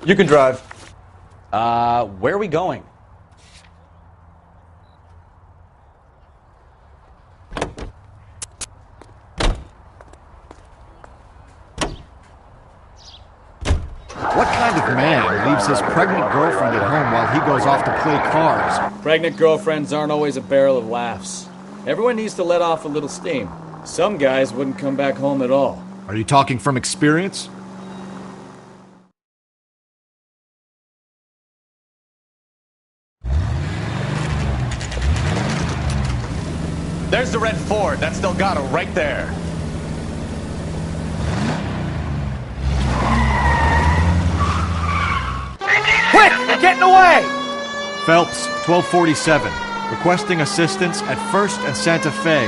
You can drive. Where are we going? What kind of man leaves his pregnant girlfriend at home while he goes off to play cards? Pregnant girlfriends aren't always a barrel of laughs. Everyone needs to let off a little steam. Some guys wouldn't come back home at all. Are you talking from experience? There's the red Ford. That's Delgado right there. Quick! We're getting away! Phelps, 1247. Requesting assistance at 1st and Santa Fe.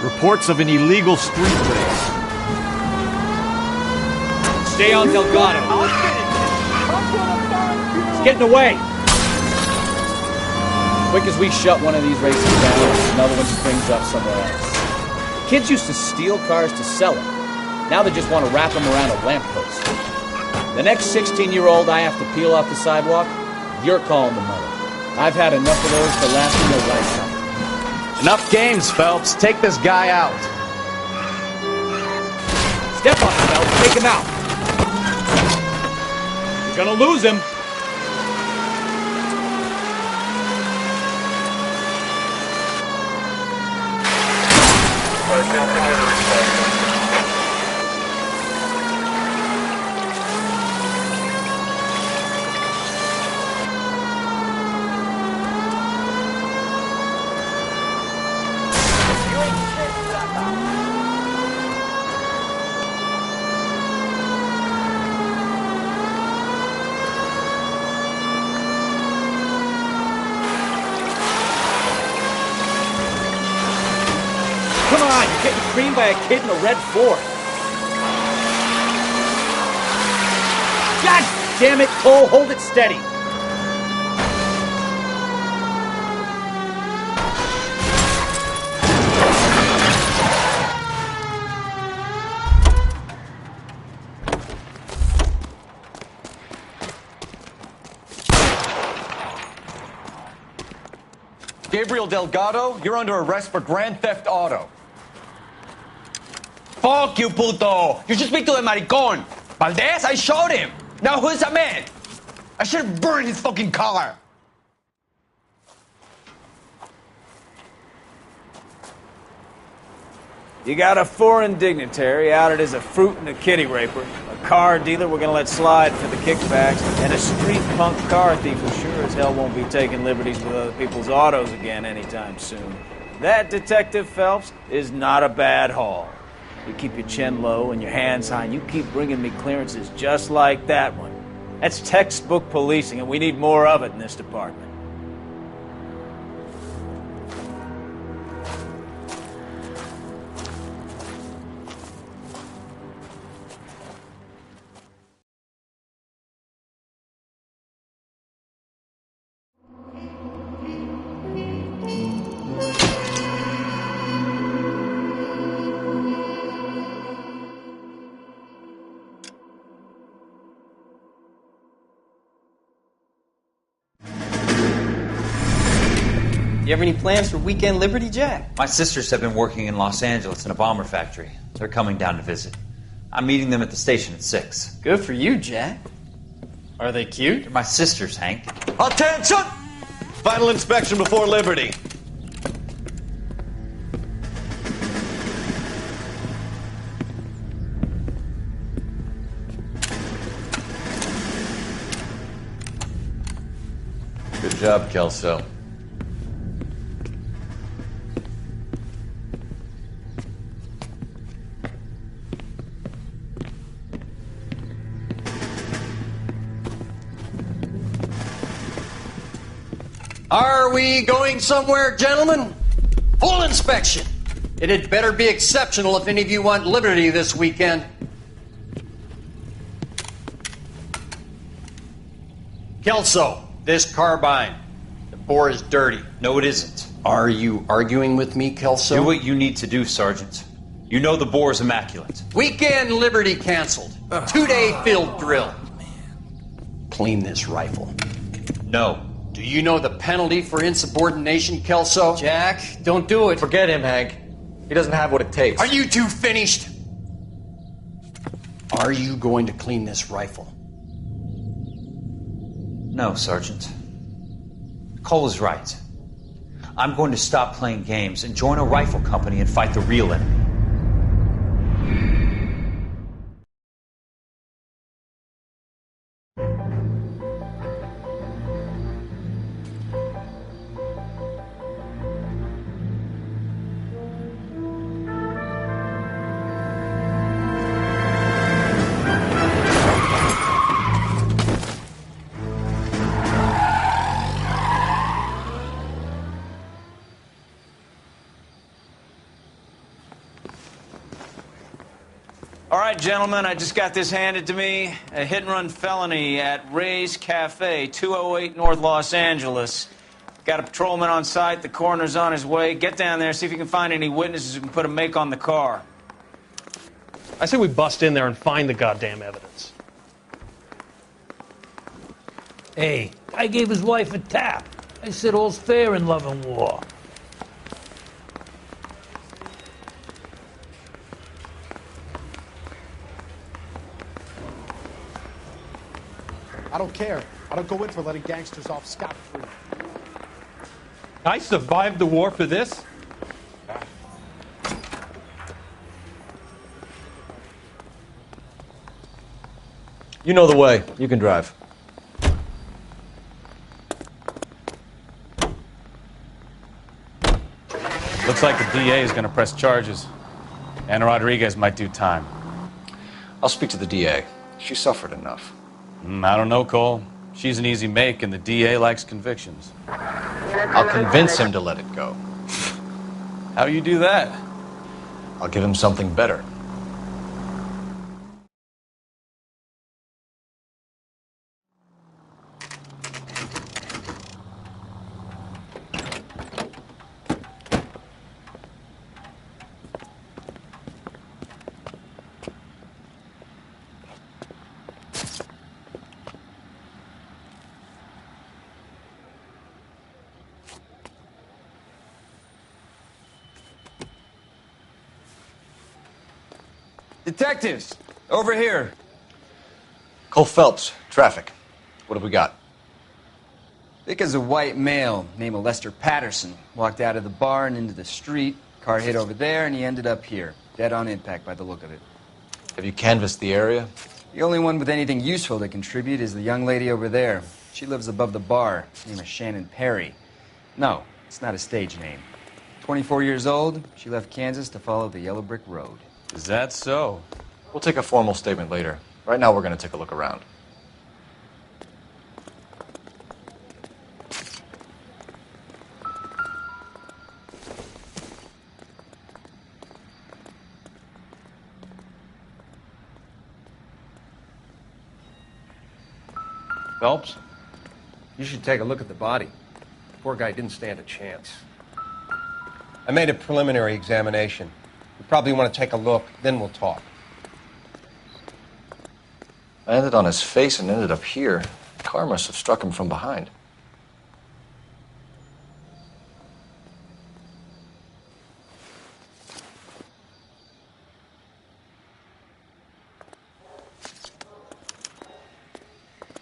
Reports of an illegal street race. Stay on Delgado. It's getting away. Quick as we shut one of these races down, another one springs up somewhere else. Kids used to steal cars to sell them. Now they just want to wrap them around a lamppost. The next 16-year-old I have to peel off the sidewalk, you're calling the mother. I've had enough of those to last me a lifetime. Enough games, Phelps. Take this guy out. Step on him, Phelps. Take him out. You're gonna lose him. Come on, you're getting creamed by a kid in a red Ford. God damn it, Cole, hold it steady. Gabriel Delgado, you're under arrest for grand theft auto. Fuck you, puto! You should speak to the maricón. Valdez, I showed him. Now who's a man? I should have burned his fucking car. You got a foreign dignitary outed as a fruit and a kitty raper, a car dealer we're gonna let slide for the kickbacks, and a street punk car thief who sure as hell won't be taking liberties with other people's autos again anytime soon. That, Detective Phelps, is not a bad haul. You keep your chin low and your hands high, and you keep bringing me clearances just like that one. That's textbook policing, and we need more of it in this department. You have any plans for Weekend Liberty, Jack? My sisters have been working in Los Angeles in a bomber factory. They're coming down to visit. I'm meeting them at the station at 6. Good for you, Jack. Are they cute? They're my sisters, Hank. Attention! Final inspection before liberty. Good job, Kelso. Are we going somewhere, gentlemen? Full inspection. It had better be exceptional if any of you want liberty this weekend. Kelso, this carbine. The bore is dirty. No, it isn't. Are you arguing with me, Kelso? Do what you need to do, Sergeant. You know the bore is immaculate. Weekend liberty canceled. 2-day field drill. clean this rifle? No. Do you know the penalty for insubordination, Kelso? Jack, don't do it. Forget him, Hank. He doesn't have what it takes. Are you two finished? Are you going to clean this rifle? No, Sergeant. Cole is right. I'm going to stop playing games and join a rifle company and fight the real enemy. All right, gentlemen, I just got this handed to me. A hit-and-run felony at Ray's Cafe, 208 North Los Angeles. Got a patrolman on site. The coroner's on his way. Get down there, see if you can find any witnesses who can put a make on the car. I say we bust in there and find the goddamn evidence. Hey, I gave his wife a tap. I said all's fair in love and war. I don't care. I don't go in for letting gangsters off scot-free. I survived the war for this? You know the way. You can drive. Looks like the DA is going to press charges. And Rodriguez might do time. I'll speak to the DA. She suffered enough. I don't know, Cole. She's an easy make, and the DA likes convictions. I'll convince him to let it go. How do you do that? I'll give him something better. Detectives, over here. Cole Phelps, traffic. What have we got? Because a white male named Lester Patterson walked out of the bar and into the street. Car hit over there, and he ended up here. Dead on impact by the look of it. Have you canvassed the area? The only one with anything useful to contribute is the young lady over there. She lives above the bar. Her name is Shannon Perry. No, it's not a stage name. 24 years old, she left Kansas to follow the yellow brick road. Is that so? We'll take a formal statement later. Right now, we're going to take a look around. Phelps, you should take a look at the body. The poor guy didn't stand a chance. I made a preliminary examination. You probably want to take a look, then we'll talk. I landed on his face and ended up here. The car must have struck him from behind.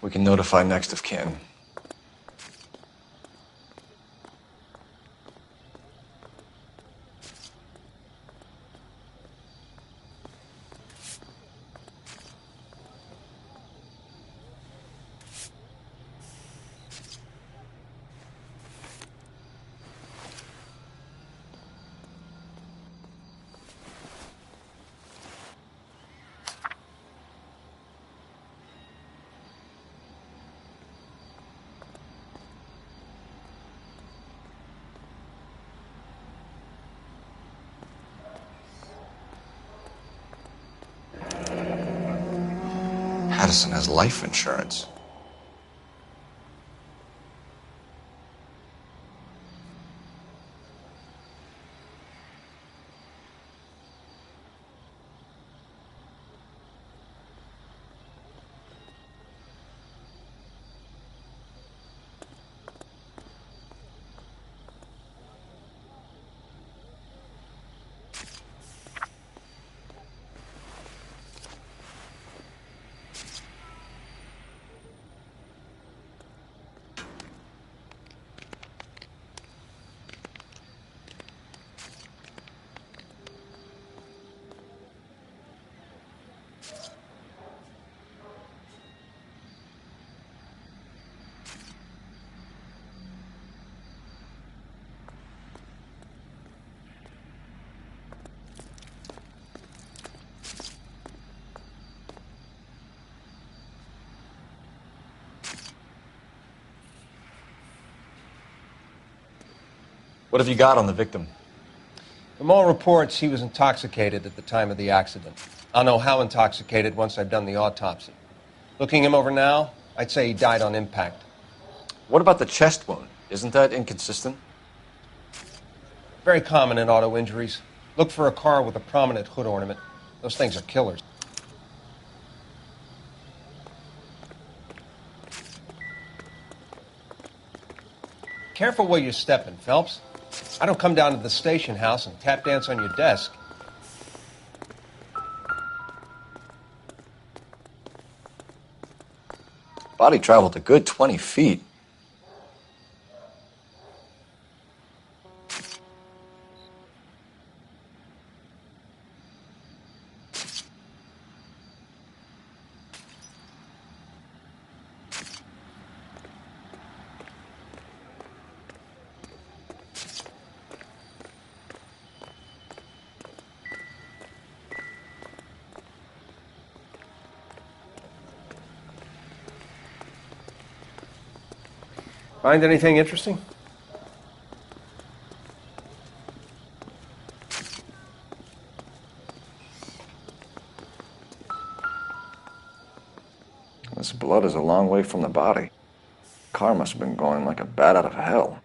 We can notify next of kin. Addison has life insurance. What have you got on the victim? From all reports, he was intoxicated at the time of the accident. I'll know how intoxicated once I've done the autopsy. Looking him over now, I'd say he died on impact. What about the chest wound? Isn't that inconsistent? Very common in auto injuries. Look for a car with a prominent hood ornament. Those things are killers. Careful where you're stepping, Phelps. I don't come down to the station house and tap dance on your desk. Body traveled a good 20 feet. Find anything interesting? This blood is a long way from the body. Car must have been going like a bat out of hell.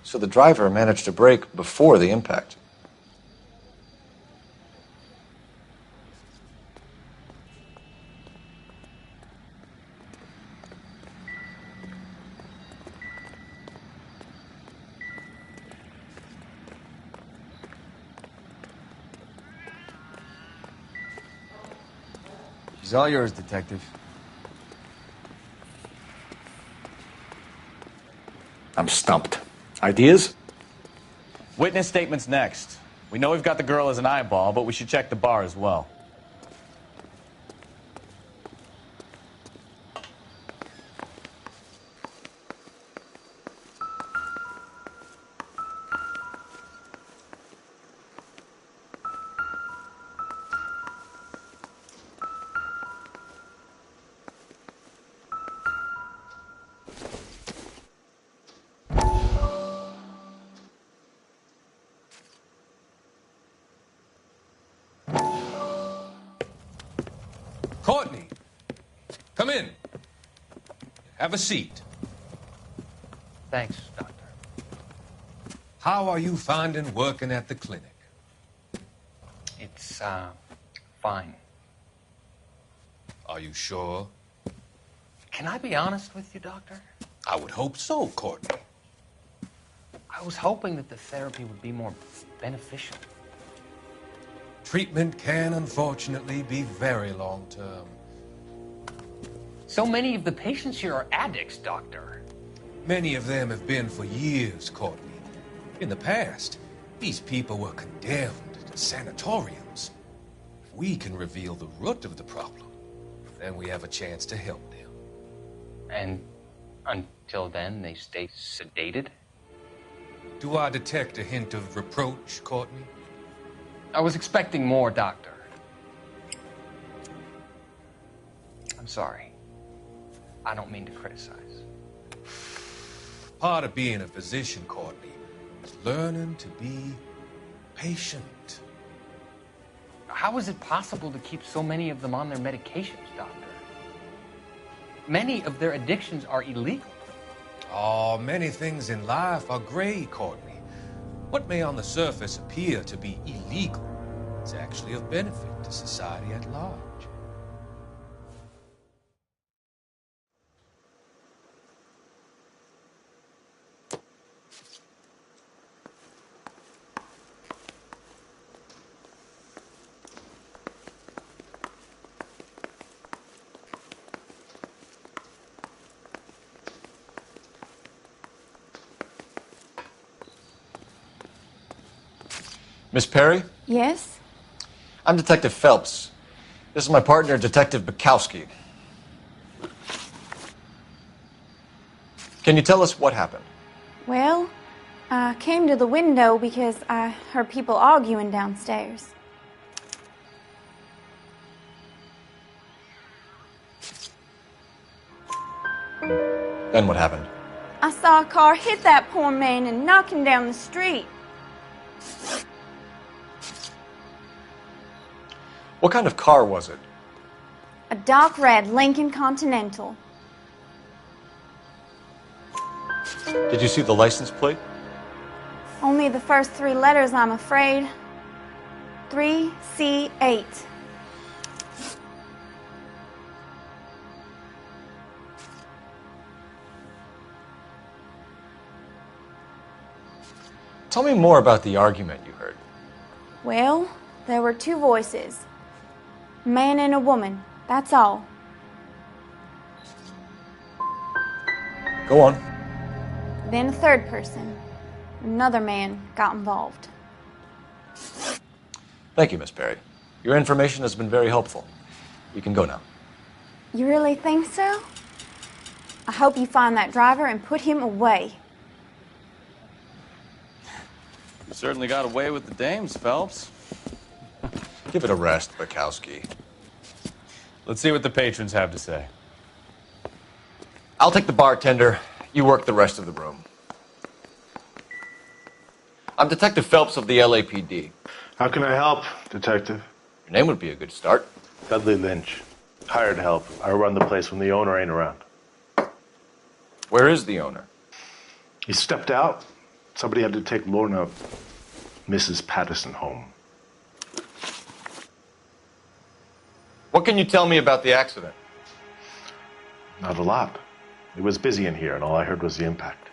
So the driver managed to brake before the impact. She's all yours, Detective. I'm stumped. Ideas? Witness statements next. We know we've got the girl as an eyeball, but we should check the bar as well. Courtney, come in. Have a seat. Thanks, Doctor. How are you finding working at the clinic? It's, fine. Are you sure? Can I be honest with you, Doctor? I would hope so, Courtney. I was hoping that the therapy would be more beneficial. Treatment can, unfortunately, be very long-term. So many of the patients here are addicts, Doctor. Many of them have been for years, Courtney. In the past, these people were condemned to sanatoriums. If we can reveal the root of the problem, then we have a chance to help them. And until then, they stay sedated? Do I detect a hint of reproach, Courtney? I was expecting more, Doctor. I'm sorry. I don't mean to criticize. Part of being a physician, Courtney, is learning to be patient. How is it possible to keep so many of them on their medications, Doctor? Many of their addictions are illegal. Oh, many things in life are gray, Courtney. What may on the surface appear to be illegal is actually of benefit to society at large. Miss Perry? Yes? I'm Detective Phelps. This is my partner, Detective Bukowski. Can you tell us what happened? Well, I came to the window because I heard people arguing downstairs. Then what happened? I saw a car hit that poor man and knock him down the street. What kind of car was it? A dark red Lincoln Continental. Did you see the license plate? Only the first 3 letters, I'm afraid. 3C8. Tell me more about the argument you heard. Well, there were 2 voices. A man and a woman, that's all. Go on. Then a third person. Another man got involved. Thank you, Miss Perry. Your information has been very helpful. You can go now. You really think so? I hope you find that driver and put him away. You certainly got away with the dames, Phelps. Give it a rest, Bukowski. Let's see what the patrons have to say. I'll take the bartender. You work the rest of the room. I'm Detective Phelps of the LAPD. How can I help, Detective? Your name would be a good start. Dudley Lynch. Hired help. I run the place when the owner ain't around. Where is the owner? He stepped out. Somebody had to take Lorna, Mrs. Patterson, home. What can you tell me about the accident? Not a lot. It was busy in here, and all I heard was the impact.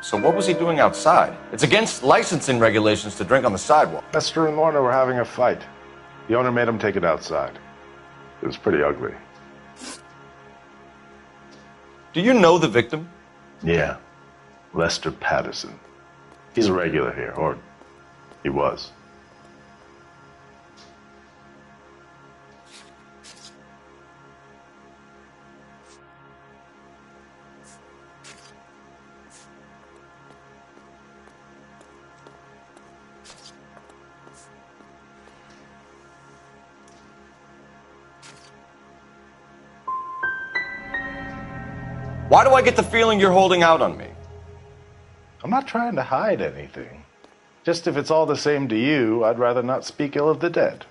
So what was he doing outside? It's against licensing regulations to drink on the sidewalk. Lester and Lorna were having a fight. The owner made him take it outside. It was pretty ugly. Do you know the victim? Yeah. Lester Patterson. He's a regular here, or he was. Why do I get the feeling you're holding out on me? I'm not trying to hide anything. Just if it's all the same to you, I'd rather not speak ill of the dead.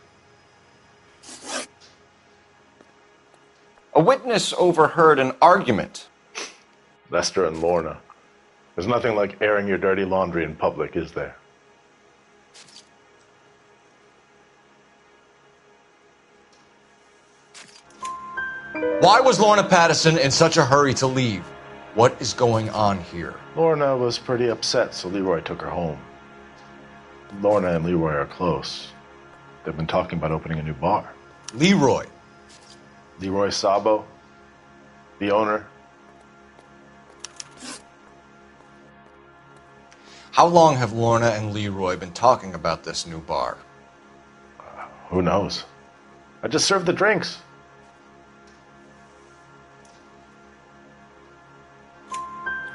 A witness overheard an argument. Lester and Lorna. There's nothing like airing your dirty laundry in public, is there? Why was Lorna Patterson in such a hurry to leave? What is going on here? Lorna was pretty upset, so Leroy took her home. Lorna and Leroy are close. They've been talking about opening a new bar. Leroy? Leroy Sabo, the owner. How long have Lorna and Leroy been talking about this new bar? Who knows? I just served the drinks.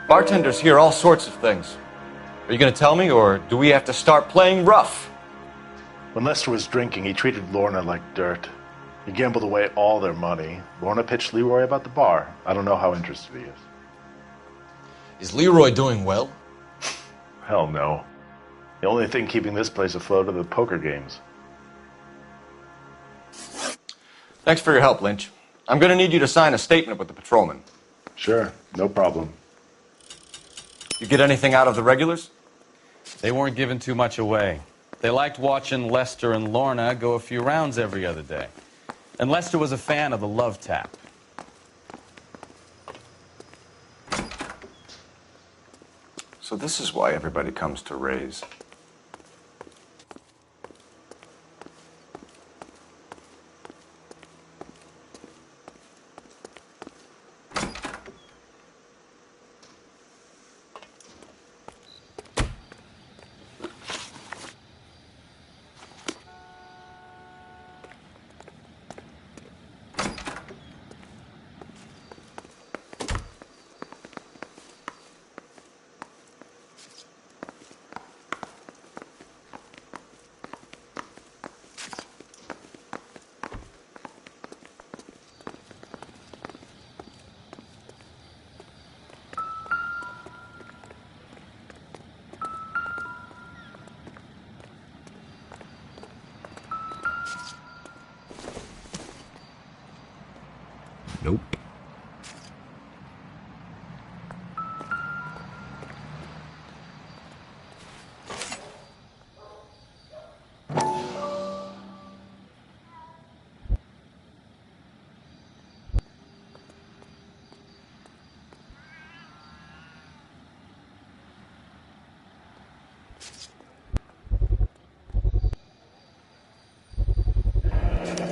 Bartenders hear all sorts of things. Are you going to tell me, or do we have to start playing rough? When Lester was drinking, he treated Lorna like dirt. He gambled away all their money. Lorna pitched Leroy about the bar. I don't know how interested he is. Is Leroy doing well? Hell no. The only thing keeping this place afloat are the poker games. Thanks for your help, Lynch. I'm going to need you to sign a statement with the patrolman. Sure, no problem. You get anything out of the regulars? They weren't giving too much away. They liked watching Lester and Lorna go a few rounds every other day. And Lester was a fan of the love tap. So this is why everybody comes to Ray's. Nope.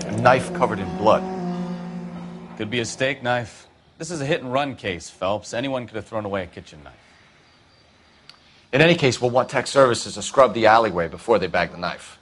A knife covered in blood. Could be a steak knife. This is a hit-and-run case, Phelps. Anyone could have thrown away a kitchen knife. In any case, we'll want tech services to scrub the alleyway before they bag the knife.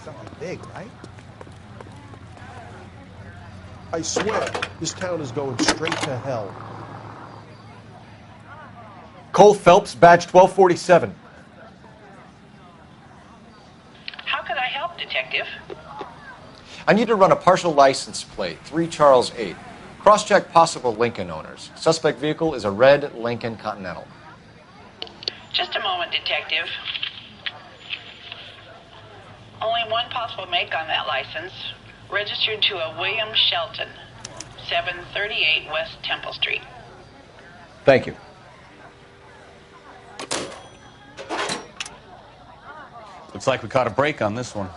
Something big, right? I swear, this town is going straight to hell. Cole Phelps, badge 1247. How could I help, Detective? I need to run a partial license plate, 3 Charles 8. Cross-check possible Lincoln owners. Suspect vehicle is a red Lincoln Continental. Just a moment, Detective. Only one possible make on that license. Registered to a William Shelton, 738 West Temple Street. Thank you. Looks like we caught a break on this one.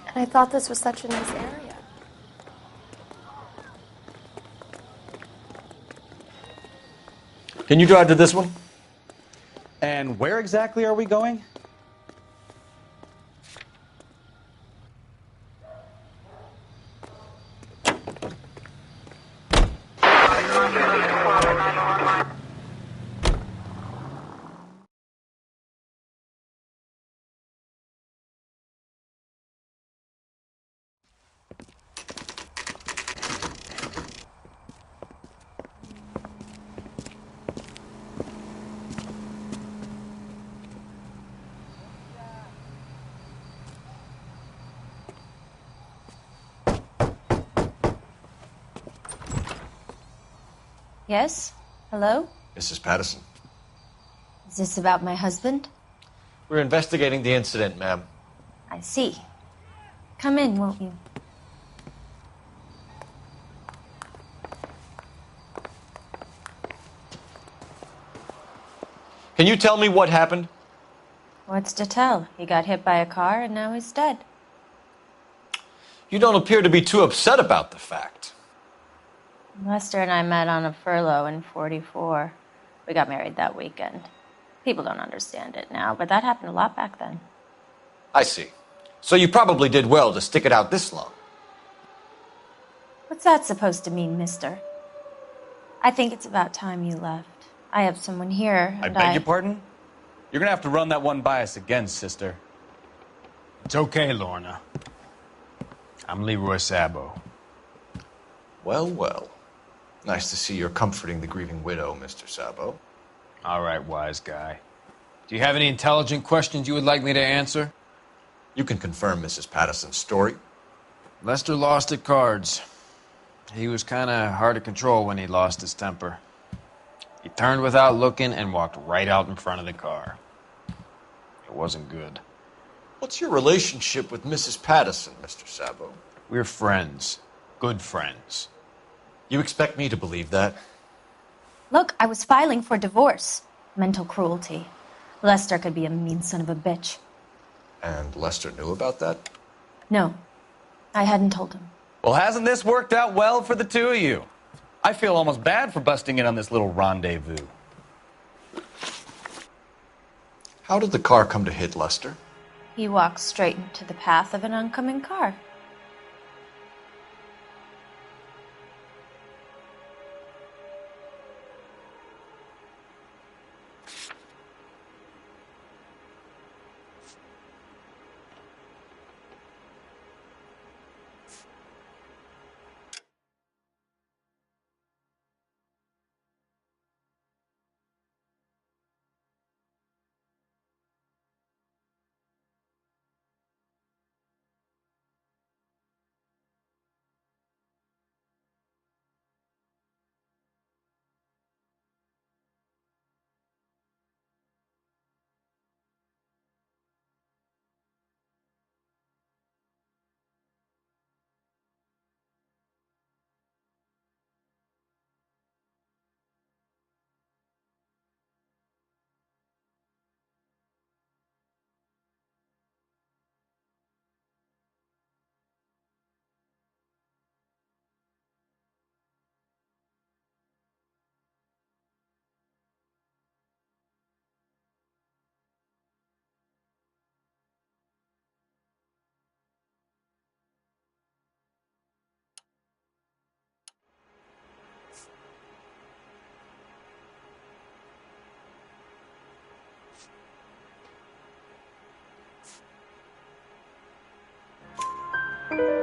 And I thought this was such a nice area. Can you drive to this one? And where exactly are we going? Yes? Hello? Mrs. Patterson. Is this about my husband? We're investigating the incident, ma'am. I see. Come in, won't you? Can you tell me what happened? What's to tell? He got hit by a car and now he's dead. You don't appear to be too upset about the fact. Lester and I met on a furlough in '44. We got married that weekend. People don't understand it now, but that happened a lot back then. I see. So you probably did well to stick it out this long. What's that supposed to mean, mister? I think it's about time you left. I have someone here, I and beg your pardon? You're gonna have to run that one by us again, sister. It's okay, Lorna. I'm Leroy Sabo. Well, well. Nice to see you're comforting the grieving widow, Mr. Sabo. All right, wise guy. Do you have any intelligent questions you would like me to answer? You can confirm Mrs. Patterson's story. Lester lost at cards. He was kind of hard to control when he lost his temper. He turned without looking and walked right out in front of the car. It wasn't good. What's your relationship with Mrs. Patterson, Mr. Sabo? We're friends. Good friends. You expect me to believe that? Look, I was filing for divorce. Mental cruelty. Lester could be a mean son of a bitch. And Lester knew about that? No, I hadn't told him. Well, hasn't this worked out well for the two of you? I feel almost bad for busting in on this little rendezvous. How did the car come to hit Lester? He walked straight into the path of an oncoming car.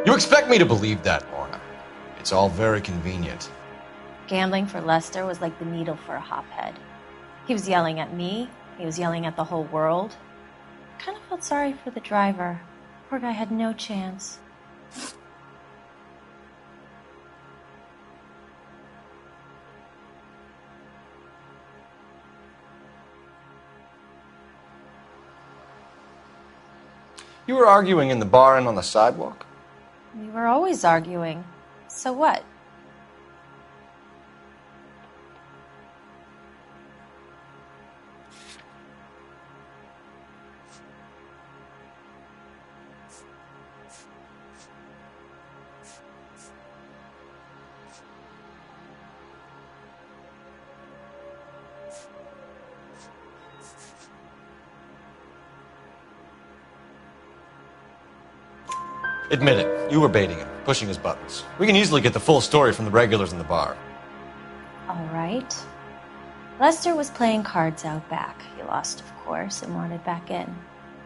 You expect me to believe that, Lorna. It's all very convenient. Gambling for Lester was like the needle for a hophead. He was yelling at me. He was yelling at the whole world. I kind of felt sorry for the driver. Poor guy had no chance. You were arguing in the bar and on the sidewalk? We were always arguing. So what? Admit it, you were baiting him, pushing his buttons. We can easily get the full story from the regulars in the bar. All right. Lester was playing cards out back. He lost, of course, and wanted back in.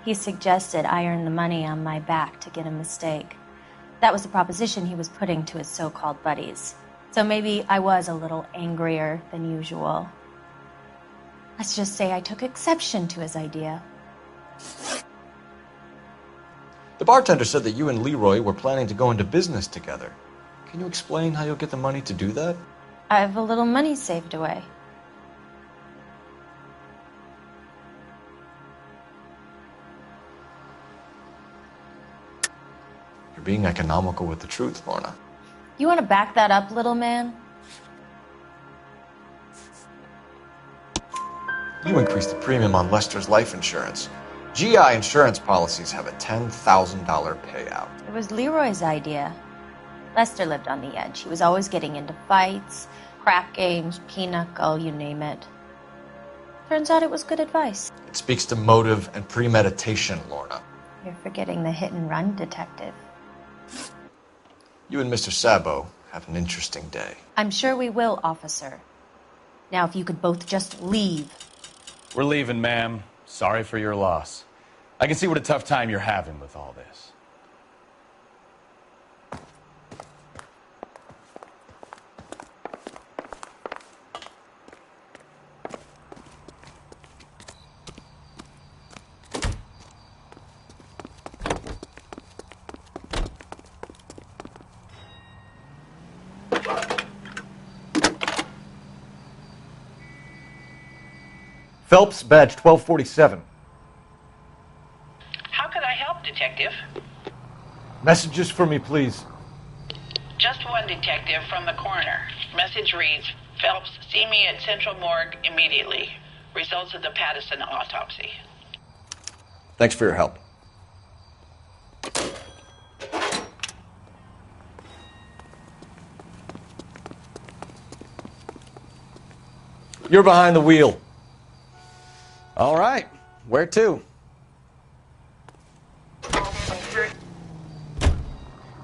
He suggested I earn the money on my back to get a mistake. That was the proposition he was putting to his so-called buddies. So maybe I was a little angrier than usual. Let's just say I took exception to his idea. The bartender said that you and Leroy were planning to go into business together. Can you explain how you'll get the money to do that? I have a little money saved away. You're being economical with the truth, Lorna. You want to back that up, little man? You increased the premium on Lester's life insurance. GI insurance policies have a $10,000 payout. It was Leroy's idea. Lester lived on the edge. He was always getting into fights, crap games, pinochle, you name it. Turns out it was good advice. It speaks to motive and premeditation, Lorna. You're forgetting the hit-and-run detective. You and Mr. Sabo have an interesting day. I'm sure we will, officer. Now, if you could both just leave. We're leaving, ma'am. Sorry for your loss. I can see what a tough time you're having with all this. Phelps, badge 1247. How could I help, Detective? Messages for me, please. Just one detective from the coroner. Message reads, Phelps, see me at Central Morgue immediately. Results of the Pattison autopsy. Thanks for your help. You're behind the wheel. All right. Where to?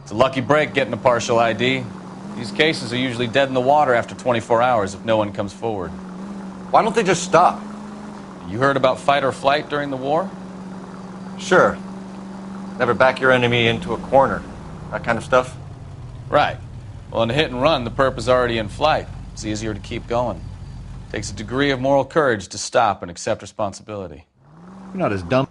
It's a lucky break getting a partial ID. These cases are usually dead in the water after 24 hours if no one comes forward. Why don't they just stop? You heard about fight or flight during the war? Sure. Never back your enemy into a corner. That kind of stuff? Right. Well, in a hit and run, the perp is already in flight. It's easier to keep going. Takes a degree of moral courage to stop and accept responsibility. You're not as dumb.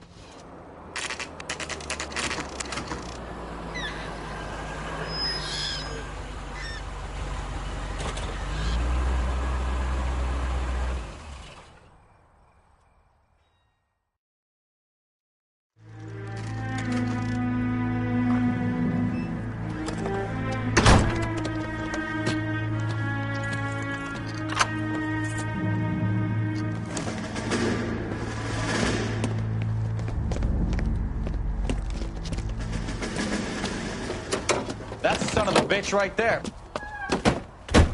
That's the son of a bitch right there.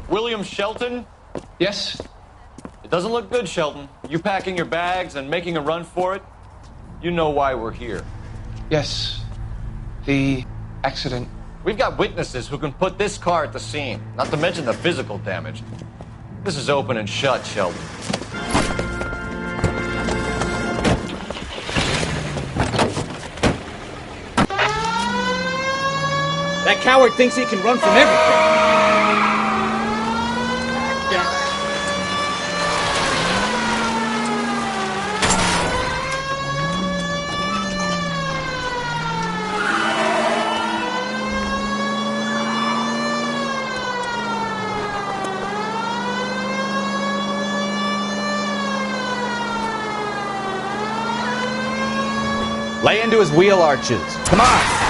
William Shelton? Yes? It doesn't look good, Shelton. You packing your bags and making a run for it? You know why we're here. Yes. The accident. We've got witnesses who can put this car at the scene, not to mention the physical damage. This is open and shut, Shelton. That coward thinks he can run from everything. Lay into his wheel arches. Come on.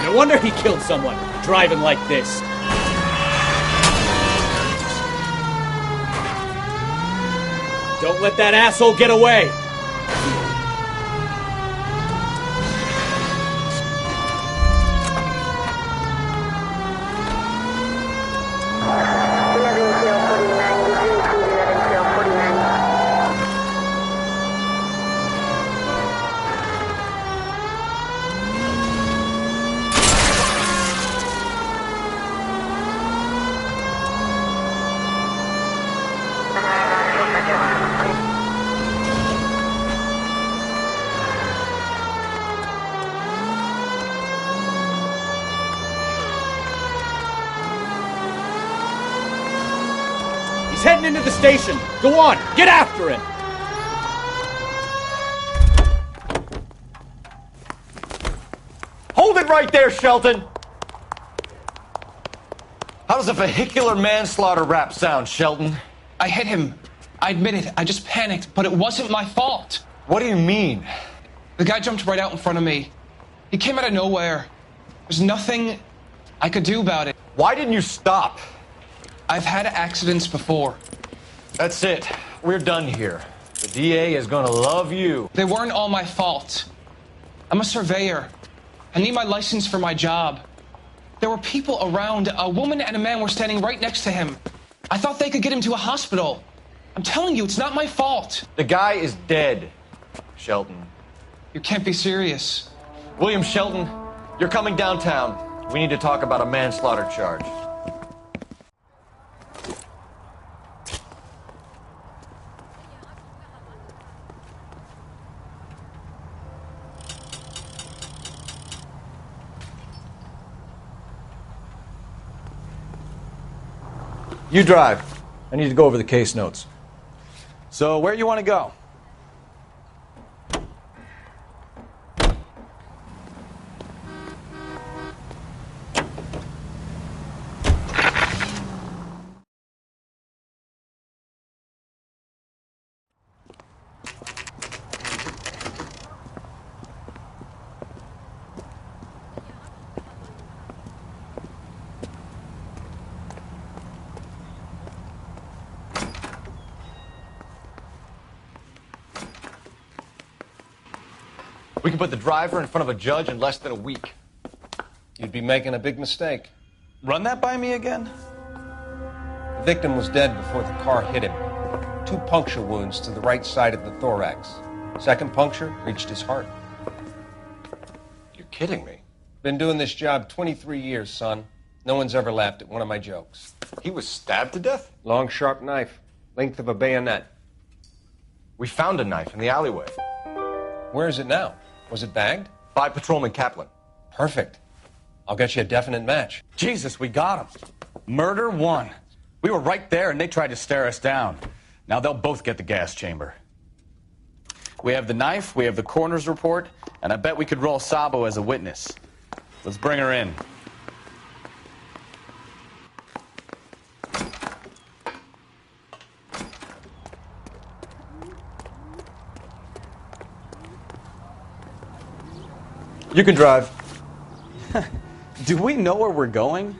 No wonder he killed someone, driving like this. Don't let that asshole get away. He's heading into the station. Go on, get after him. Hold it right there, Shelton. How does a vehicular manslaughter rap sound, Shelton? I hit him. I admit it. I just panicked, but it wasn't my fault. What do you mean? The guy jumped right out in front of me. He came out of nowhere. There's nothing I could do about it. Why didn't you stop? I've had accidents before. That's it. We're done here. The DA is gonna love you. They weren't all my fault. I'm a surveyor. I need my license for my job. There were people around. A woman and a man were standing right next to him. I thought they could get him to a hospital. I'm telling you, it's not my fault. The guy is dead, Shelton. You can't be serious. William Shelton, you're coming downtown. We need to talk about a manslaughter charge. You drive. I need to go over the case notes. So, where you want to go? We can put the driver in front of a judge in less than a week. You'd be making a big mistake. Run that by me again? The victim was dead before the car hit him. 2 puncture wounds to the right side of the thorax. Second puncture reached his heart. You're kidding me. Been doing this job 23 years, son. No one's ever laughed at one of my jokes. He was stabbed to death? Long, sharp knife. Length of a bayonet. We found a knife in the alleyway. Where is it now? Was it bagged? By Patrolman Kaplan. Perfect. I'll get you a definite match. Jesus, we got him. Murder 1. We were right there and they tried to stare us down. Now they'll both get the gas chamber. We have the knife, we have the coroner's report, and I bet we could roll Sabo as a witness. Let's bring her in. You can drive. Do we know where we're going?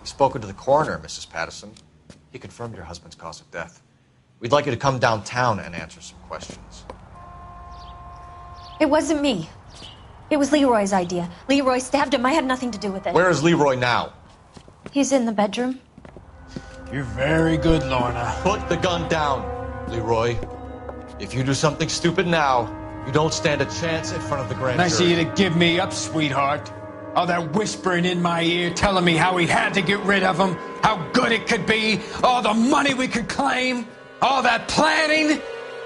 Spoken to the coroner, Mrs. Patterson. He confirmed your husband's cause of death. We'd like you to come downtown and answer some questions. It wasn't me. It was Leroy's idea. Leroy stabbed him. I had nothing to do with it. Where is Leroy now? He's in the bedroom. You're very good, Lorna. Put the gun down, Leroy. If you do something stupid now, you don't stand a chance in front of the grand Nice of jury. you to give me up, sweetheart. All that whispering in my ear, telling me how we had to get rid of him, how good it could be, all the money we could claim, all that planning,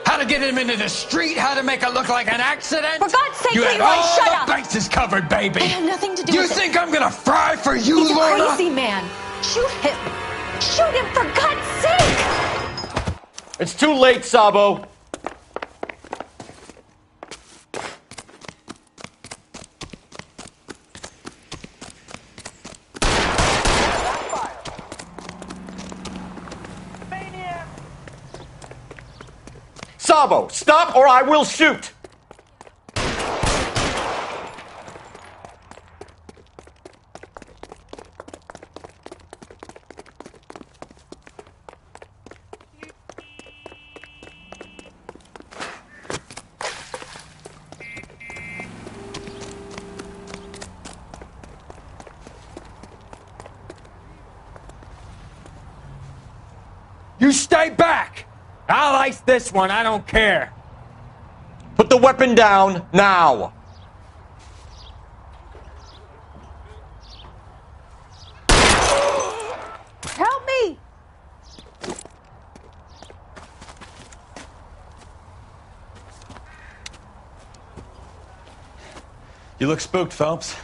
how to get him into the street, how to make it look like an accident. For God's sake, you had Leroy, all shut the up! bases covered, baby. I have nothing to do You with it. think I'm gonna fry for you, He's Lorna? a crazy man. Shoot him. Shoot him, for God's sake! It's too late, Sabo. Sabo, stop or I will shoot! You stay back! I'll ice this one, I don't care. Put the weapon down now! Help me! You look spooked, Phelps.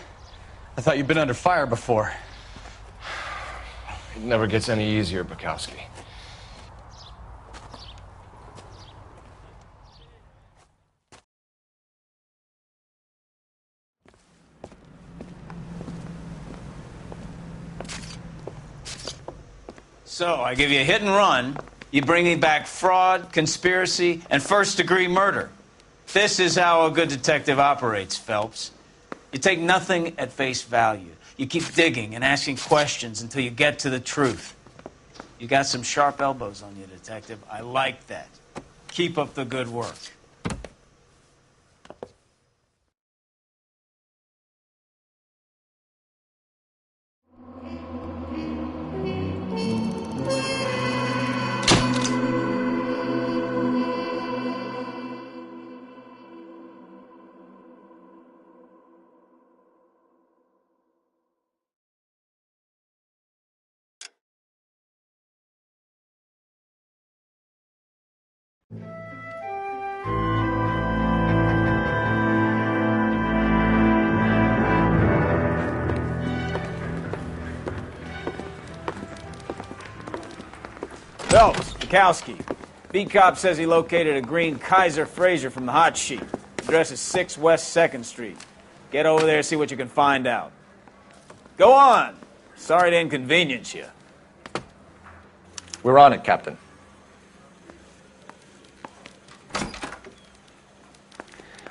I thought you'd been under fire before. It never gets any easier, Bukowski. So, I give you a hit and run. You bring me back fraud, conspiracy, and first-degree murder. This is how a good detective operates, Phelps. You take nothing at face value. You keep digging and asking questions until you get to the truth. You got some sharp elbows on you, detective. I like that. Keep up the good work. Phelps, Bukowski. Beat cop says he located a green Kaiser Fraser from the hot sheet. Address is 6 West 2nd Street. Get over there and see what you can find out. Go on. Sorry to inconvenience you. We're on it, Captain.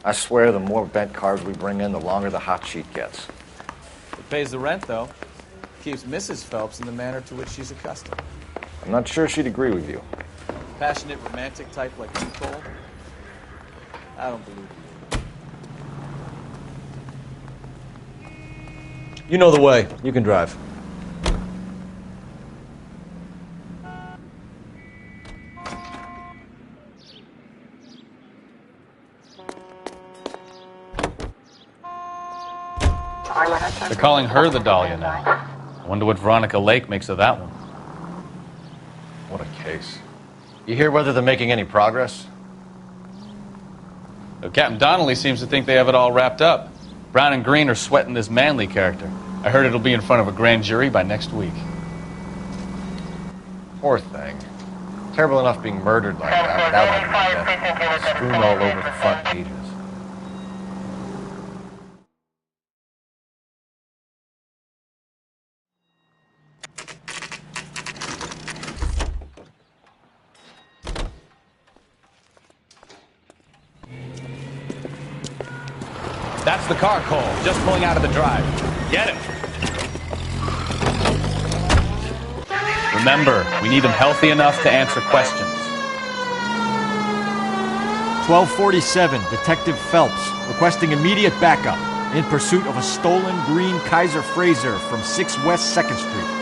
I swear the more bent cars we bring in, the longer the hot sheet gets. It pays the rent, though. Keeps Mrs. Phelps in the manner to which she's accustomed. I'm not sure she'd agree with you. Passionate, romantic type like you, Cole? I don't believe you. You know the way. You can drive. They're calling her the Dahlia now. I wonder what Veronica Lake makes of that one. What a case. You hear whether they're making any progress? Well, Captain Donnelly seems to think they have it all wrapped up. Brown and Green are sweating this Manley character. I heard it'll be in front of a grand jury by next week. Poor thing. Terrible enough being murdered like that without having death. Strewn all over the front pages. That's the car, Cole. Just pulling out of the drive. Get him. Remember, we need him healthy enough to answer questions. 1247, Detective Phelps, requesting immediate backup. in pursuit of a stolen green Kaiser Frazer from 6 West 2nd Street.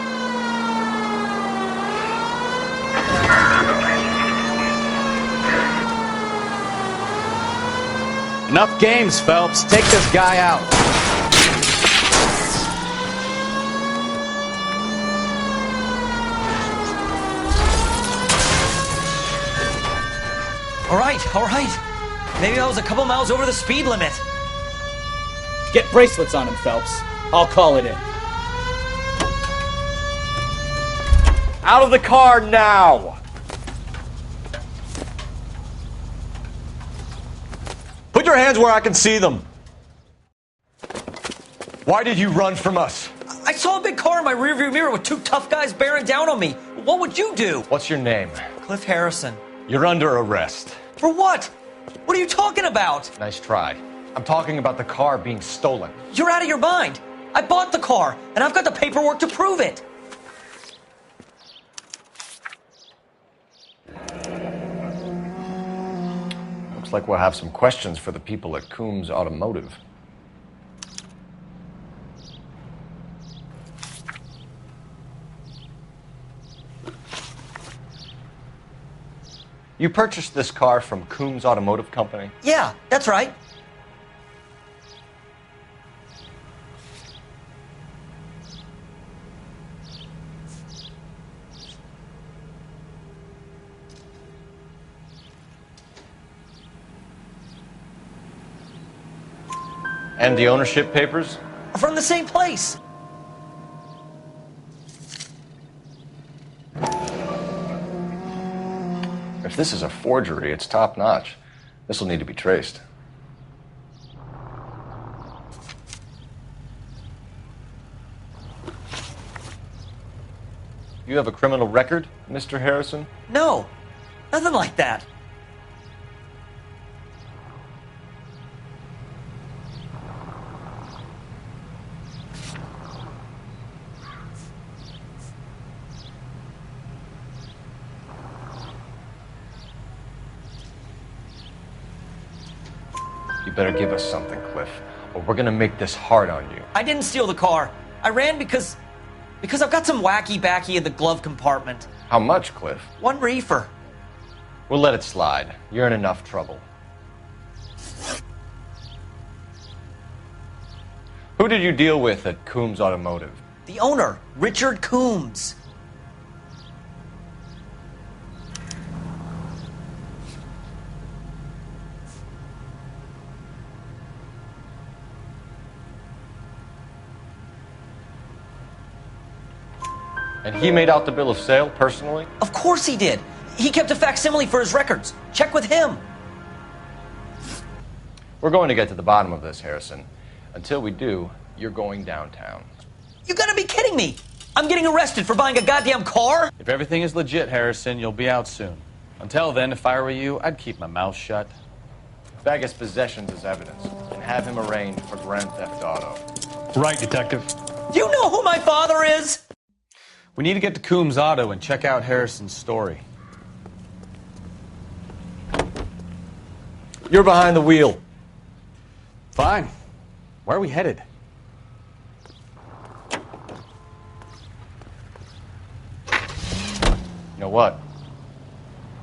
Enough games, Phelps. Take this guy out. All right. Maybe I was a couple miles over the speed limit. Get bracelets on him, Phelps. I'll call it in. Out of the car now! Put your hands where I can see them. Why did you run from us? I saw a big car in my rearview mirror with 2 tough guys bearing down on me. What would you do? What's your name? Cliff Harrison. You're under arrest. For what? What are you talking about? Nice try. I'm talking about the car being stolen. You're out of your mind. I bought the car, and I've got the paperwork to prove it. Looks like we'll have some questions for the people at Coombs Automotive. You purchased this car from Coombs Automotive Company? Yeah, that's right. And the ownership papers? From the same place. If this is a forgery, it's top-notch. This will need to be traced. You have a criminal record, Mr. Harrison? No, nothing like that. You better give us something, Cliff, or we're gonna make this hard on you. I didn't steal the car. I ran because I've got some wacky-backy in the glove compartment. How much, Cliff? 1 reefer. We'll let it slide. You're in enough trouble. Who did you deal with at Coombs Automotive? The owner, Richard Coombs. And he made out the bill of sale personally? Of course he did. He kept a facsimile for his records. Check with him. We're going to get to the bottom of this, Harrison. Until we do, you're going downtown. You gotta be kidding me. I'm getting arrested for buying a goddamn car? If everything is legit, Harrison, you'll be out soon. Until then, if I were you, I'd keep my mouth shut. Bag his possessions as evidence and have him arraigned for Grand Theft Auto. Right, Detective. Do you know who my father is? We need to get to Coombs Auto and check out Harrison's story. You're behind the wheel. Fine. Where are we headed? You know what?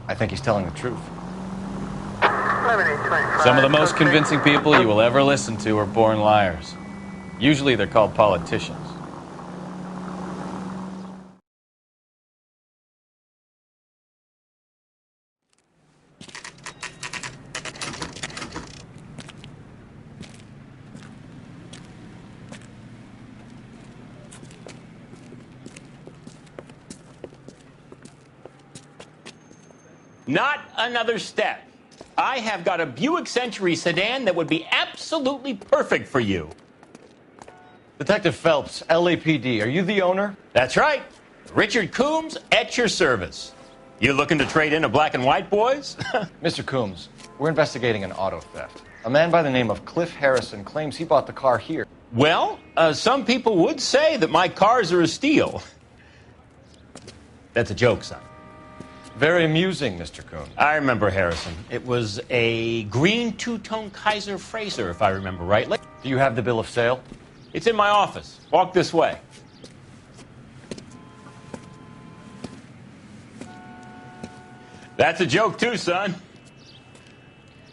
I think he's telling the truth. Some of the most convincing people you will ever listen to are born liars. Usually they're called politicians. Not another step. I have got a Buick Century sedan that would be absolutely perfect for you. Detective Phelps, LAPD, are you the owner? That's right. Richard Coombs at your service. You looking to trade in a black and white, boys? Mr. Coombs, we're investigating an auto theft. A man by the name of Cliff Harrison claims he bought the car here. Well, some people would say that my cars are a steal. That's a joke, son. Very amusing, Mr. Coons. I remember Harrison. It was a green two-tone Kaiser Frazer, if I remember right. Do you have the bill of sale? It's in my office. Walk this way. That's a joke, too, son.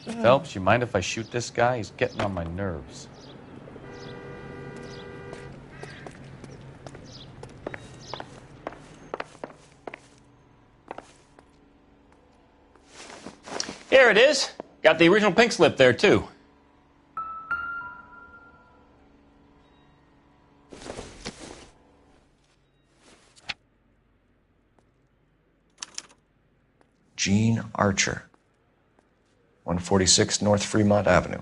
Phelps, you mind if I shoot this guy? He's getting on my nerves. Here it is. Got the original pink slip there, too. Gene Archer, 146 North Fremont Avenue.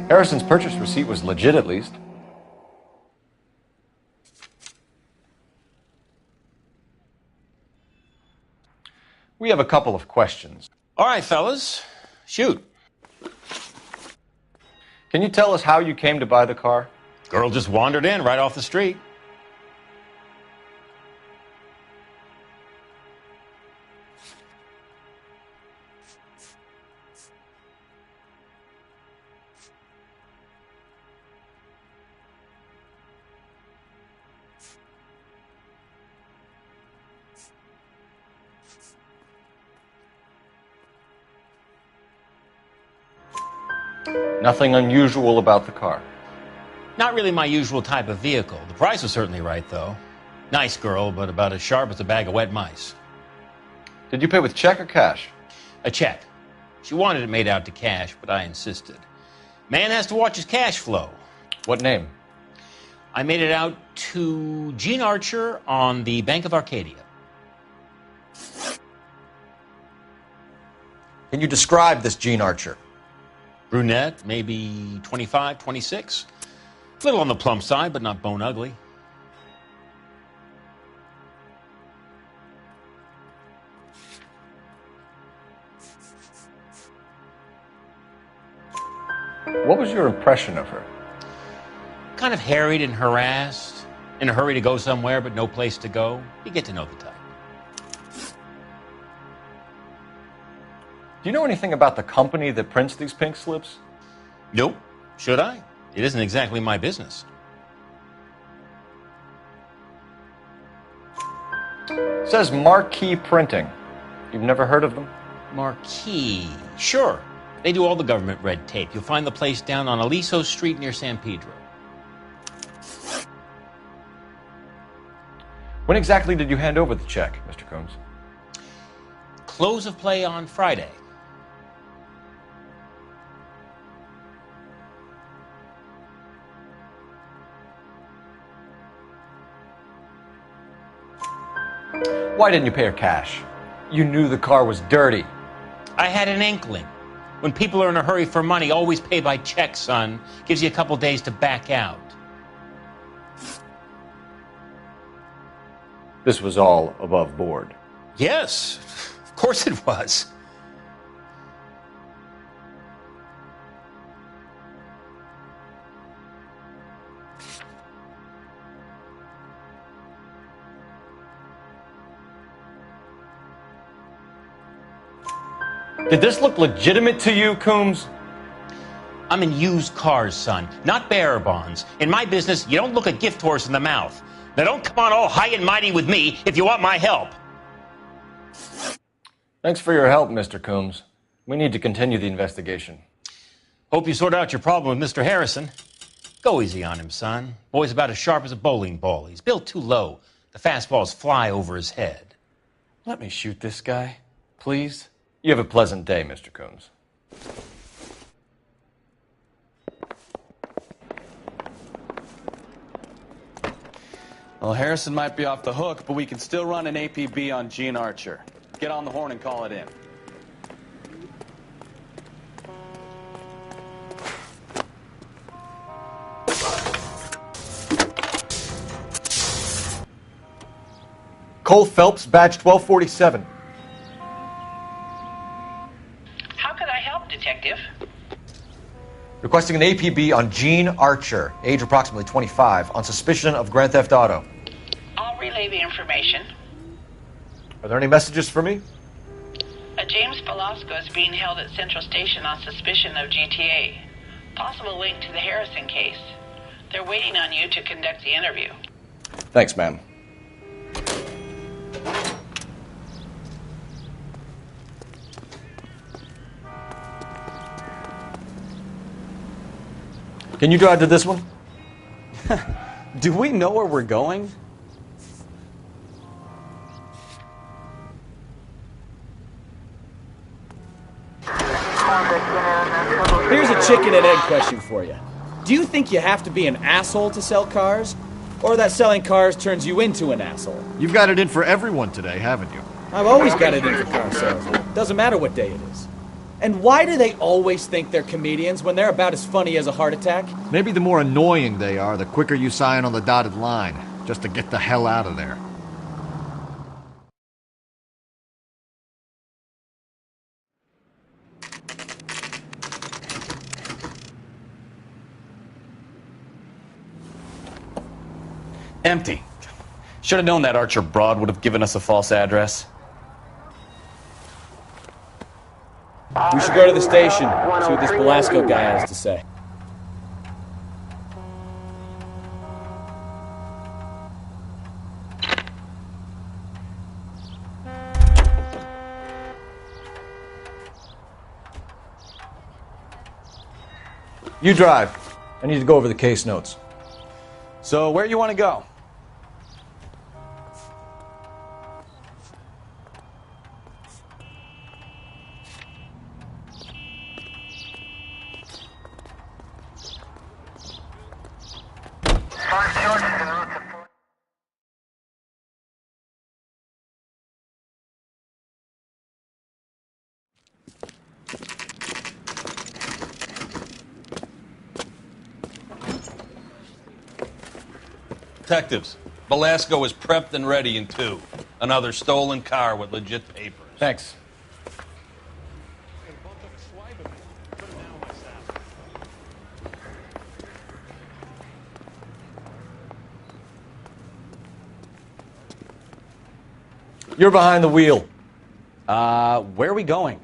Harrison's purchase receipt was legit, at least. We have a couple of questions. All right, fellas. Shoot. Can you tell us how you came to buy the car? Girl just wandered in right off the street. Nothing unusual about the car. Not really my usual type of vehicle. The price was certainly right, though. Nice girl, but about as sharp as a bag of wet mice. Did you pay with check or cash? A check. She wanted it made out to cash, but I insisted. Man has to watch his cash flow. What name? I made it out to Gene Archer on the Bank of Arcadia. Can you describe this Gene Archer? Brunette, maybe 25, 26. A little on the plump side, but not bone ugly. What was your impression of her? Kind of harried and harassed. In a hurry to go somewhere, but no place to go. You get to know the type. Do you know anything about the company that prints these pink slips? Nope. Should I? It isn't exactly my business. It says Marquee Printing. You've never heard of them? Marquee. Sure. They do all the government red tape. You'll find the place down on Aliso Street near San Pedro. When exactly did you hand over the check, Mr. Combs? Close of play on Friday. Why didn't you pay her cash? You knew the car was dirty. I had an inkling. When people are in a hurry for money, always pay by check, son. Gives you a couple days to back out. This was all above board. Yes, of course it was. Did this look legitimate to you, Coombs? I'm in used cars, son, not bearer bonds. In my business, you don't look a gift horse in the mouth. Now don't come on all high and mighty with me if you want my help. Thanks for your help, Mr. Coombs. We need to continue the investigation. Hope you sort out your problem with Mr. Harrison. Go easy on him, son. Boy's about as sharp as a bowling ball. He's built too low. The fastballs fly over his head. Let me shoot this guy, please. You have a pleasant day, Mr. Coombs. Well, Harrison might be off the hook, but we can still run an APB on Gene Archer. Get on the horn and call it in. Cole Phelps, badge 1247. How could I help, Detective? Requesting an APB on Gene Archer, age approximately 25, on suspicion of Grand Theft Auto. I'll relay the information. Are there any messages for me? A James Velasco is being held at Central Station on suspicion of GTA. Possible link to the Harrison case. They're waiting on you to conduct the interview. Thanks, ma'am. Can you drive to this one? Do we know where we're going? Here's a chicken and egg question for you. Do you think you have to be an asshole to sell cars? Or that selling cars turns you into an asshole? You've got it in for everyone today, haven't you? I've always got it in for car sales. Doesn't matter what day it is. And why do they always think they're comedians when they're about as funny as a heart attack? Maybe the more annoying they are, the quicker you sign on the dotted line, just to get the hell out of there. Empty. Should have known that Archer broad would have given us a false address. We should go to the station, see what this Velasco guy has to say. You drive. I need to go over the case notes. So, where you want to go? Detectives, Velasco is prepped and ready in 2. Another stolen car with legit papers. Thanks. You're behind the wheel. Where are we going?